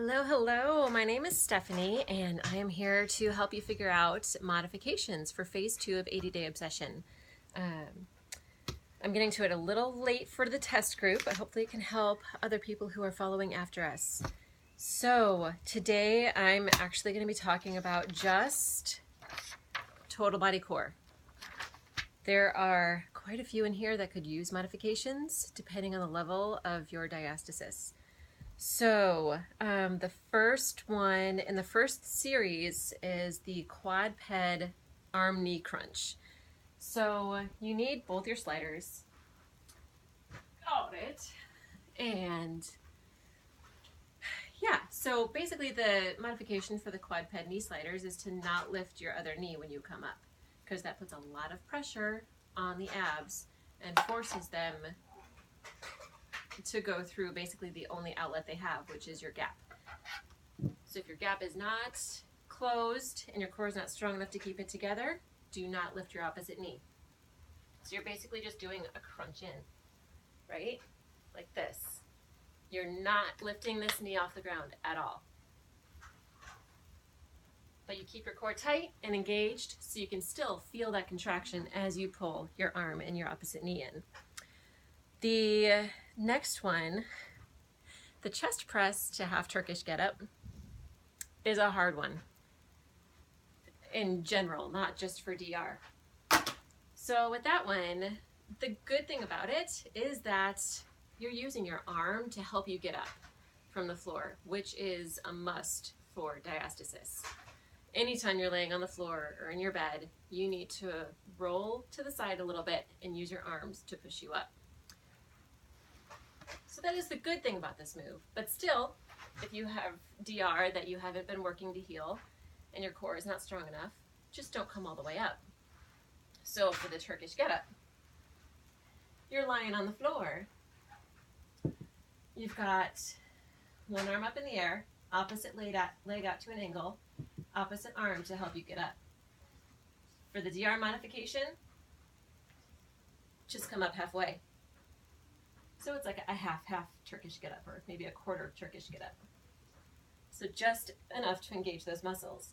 Hello, hello. My name is Stephanie, and I am here to help you figure out modifications for phase 2 of 80-day obsession. I'm getting to it a little late for the test group, but hopefully it can help other people who are following after us. So today I'm actually going to be talking about just total body core. There are quite a few in here that could use modifications depending on the level of your diastasis. So the first one in the first series is the quadped arm knee crunch. So you need both your sliders. Got it. And yeah, so basically the modification for the quadped knee sliders is to not lift your other knee when you come up, because that puts a lot of pressure on the abs and forces them to go through basically the only outlet they have, which is your gap. So if your gap is not closed and your core is not strong enough to keep it together, do not lift your opposite knee. So you're basically just doing a crunch in, right? Like this. You're not lifting this knee off the ground at all. But you keep your core tight and engaged so you can still feel that contraction as you pull your arm and your opposite knee in. The next one, the chest press to half Turkish getup, is a hard one in general, not just for DR. So with that one, the good thing about it is that you're using your arm to help you get up from the floor, which is a must for diastasis. Anytime you're laying on the floor or in your bed, you need to roll to the side a little bit and use your arms to push you up. So that is the good thing about this move. But still, if you have DR that you haven't been working to heal and your core is not strong enough, just don't come all the way up. So for the Turkish getup, you're lying on the floor. You've got one arm up in the air, opposite leg out to an angle, opposite arm to help you get up. For the DR modification, just come up halfway. So it's like a half Turkish getup, or maybe a quarter Turkish getup. So just enough to engage those muscles.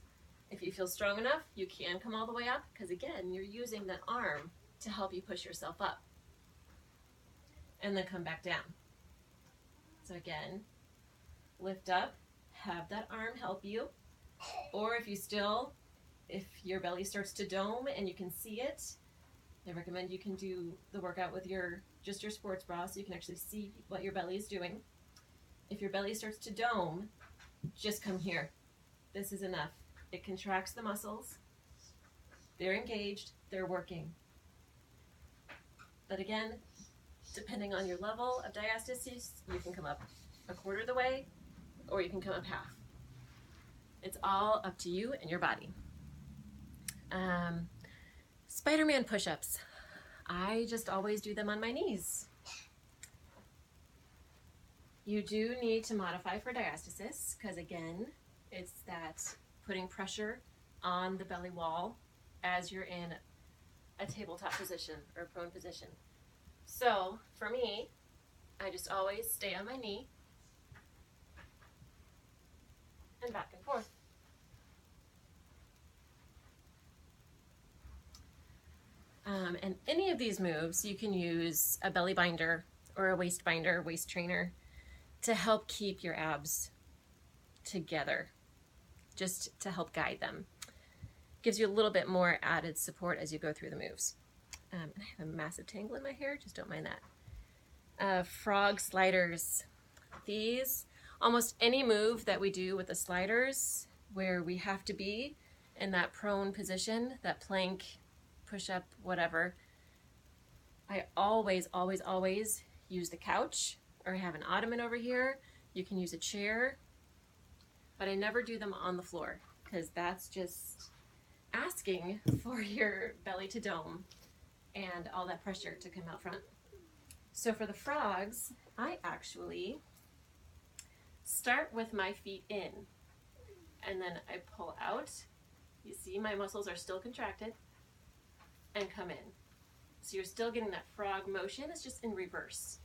If you feel strong enough, you can come all the way up, because again, you're using that arm to help you push yourself up. And then come back down. So again, lift up, have that arm help you. Or if your belly starts to dome and you can see it, I recommend you can do the workout with just your sports bra so you can actually see what your belly is doing. If your belly starts to dome, just come here. This is enough. It contracts the muscles. They're engaged. They're working. But again, depending on your level of diastasis, you can come up a quarter of the way or you can come up half. It's all up to you and your body. Spider-Man push-ups. I just always do them on my knees. You do need to modify for diastasis because again, it's that putting pressure on the belly wall as you're in a tabletop position or a prone position. So for me, I just always stay on my knee and back and forth. And any of these moves, you can use a belly binder or a waist binder, waist trainer, to help keep your abs together, just to help guide them. Gives you a little bit more added support as you go through the moves. And I have a massive tangle in my hair, just don't mind that. Frog sliders. These, almost any move that we do with the sliders where we have to be in that prone position, that plank, push-up, whatever, I always use the couch, or I have an ottoman over here. You can use a chair, but I never do them on the floor because that's just asking for your belly to dome and all that pressure to come out front. So for the frogs, I actually start with my feet in and then I pull out. You see my muscles are still contracted and come in. So you're still getting that frog motion, it's just in reverse.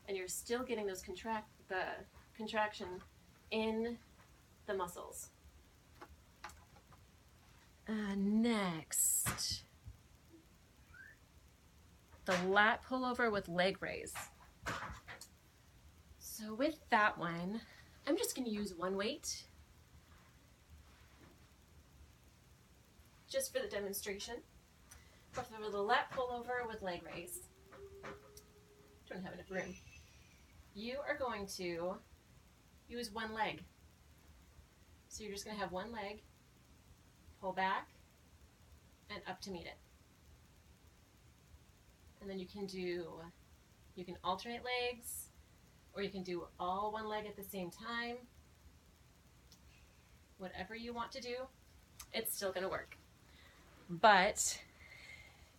And you're still getting those contraction in the muscles. Next, the lat pullover with leg raise. So with that one, I'm just going to use one weight just for the demonstration. For the lat pullover with leg raise, don't have enough room. You are going to use one leg. So you're just going to have one leg, pull back, and up to meet it. And then you can alternate legs, or you can do all one leg at the same time. Whatever you want to do, it's still going to work. But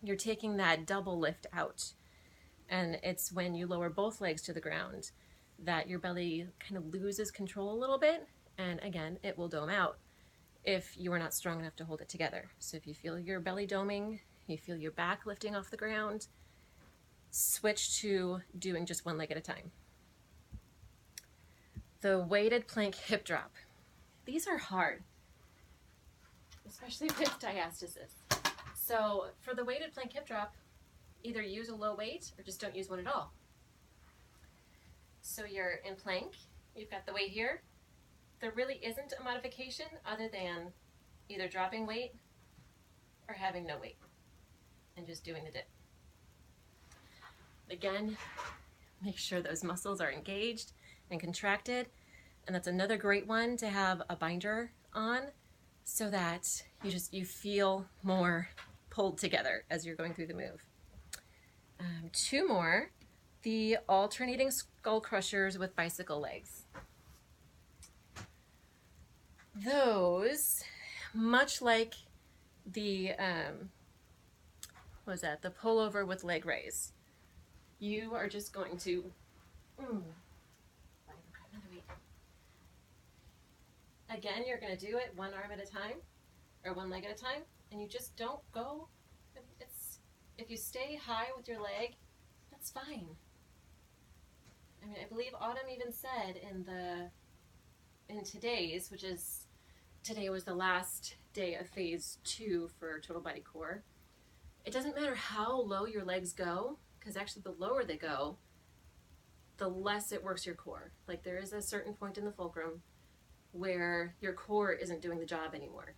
you're taking that double lift out. And it's when you lower both legs to the ground that your belly kind of loses control a little bit. And again, it will dome out if you are not strong enough to hold it together. So if you feel your belly doming, you feel your back lifting off the ground, switch to doing just one leg at a time. The weighted plank hip drop. These are hard, especially with diastasis. So for the weighted plank hip drop, either use a low weight or just don't use one at all. So you're in plank, you've got the weight here. There really isn't a modification other than either dropping weight or having no weight and just doing the dip. Again, make sure those muscles are engaged and contracted. And that's another great one to have a binder on so that you feel more pulled together as you're going through the move. Two more, the alternating skull crushers with bicycle legs. Those, much like the, what was that, the pullover with leg raise, you are just going to, again, you're going to do it one arm at a time, or one leg at a time, and you just don't go, if you stay high with your leg, that's fine. I mean, I believe Autumn even said in today's, which is, today was the last day of phase 2 for total body core. It doesn't matter how low your legs go, because actually the lower they go, the less it works your core. Like there is a certain point in the fulcrum where your core isn't doing the job anymore.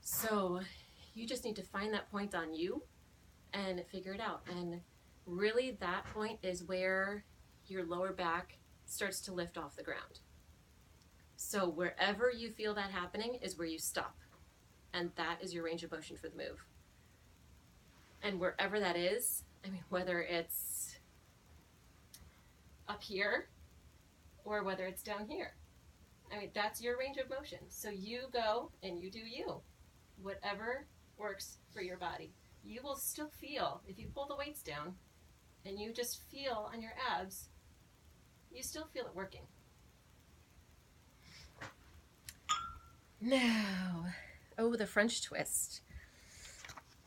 So you just need to find that point on you and figure it out. And really that point is where your lower back starts to lift off the ground. So wherever you feel that happening is where you stop. And that is your range of motion for the move. And wherever that is, I mean, whether it's up here or whether it's down here, I mean, that's your range of motion. So you go and you do you. Whatever works for your body. You will still feel, if you pull the weights down and you just feel on your abs, you still feel it working. Now, the French twist.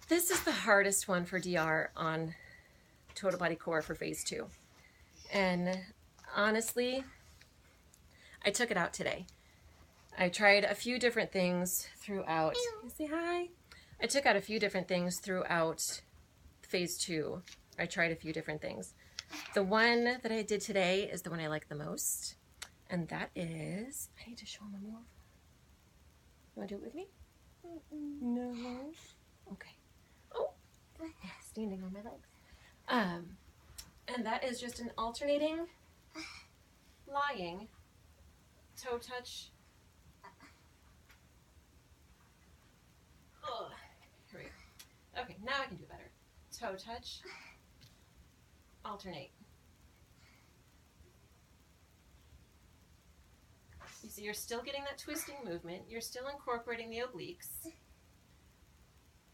This is the hardest one for DR on total body core for phase 2. And honestly, I took it out today. I tried a few different things throughout. Say hi. I took out a few different things throughout phase 2. I tried a few different things. The one that I did today is the one I like the most. And that is, I need to show them more. You want to do it with me? No. Okay. Oh, standing on my legs. And that is just an alternating, lying, toe touch. Oh, here we go. Okay, now I can do better. Toe touch, alternate. You see, you're still getting that twisting movement. You're still incorporating the obliques.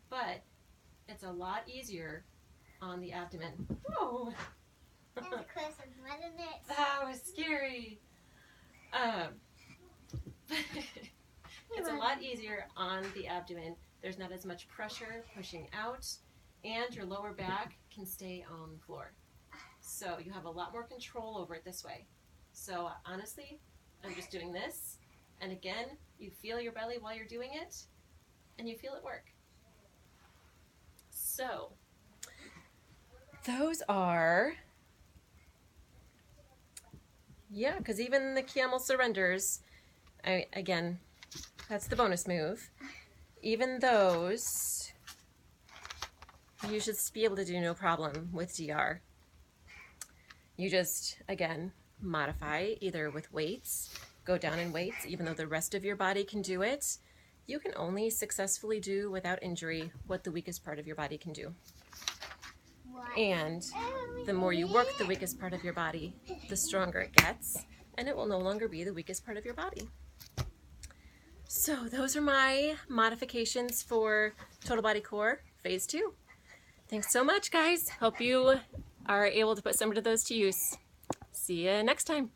But it's a lot easier on the abdomen. Whoa! That was scary. It's a lot easier on the abdomen. There's not as much pressure pushing out, and your lower back can stay on the floor. So you have a lot more control over it this way. So honestly, I'm just doing this. And again, you feel your belly while you're doing it, and you feel it work. So, those are, yeah, because even the camel surrenders, again, that's the bonus move. Even those, you should be able to do no problem with DR. You just, again, modify either with weights, go down in weights, even though the rest of your body can do it. You can only successfully do without injury what the weakest part of your body can do. And the more you work the weakest part of your body, the stronger it gets, and it will no longer be the weakest part of your body. So those are my modifications for Total Body Core Phase 2. Thanks so much, guys. Hope you are able to put some of those to use. See you next time.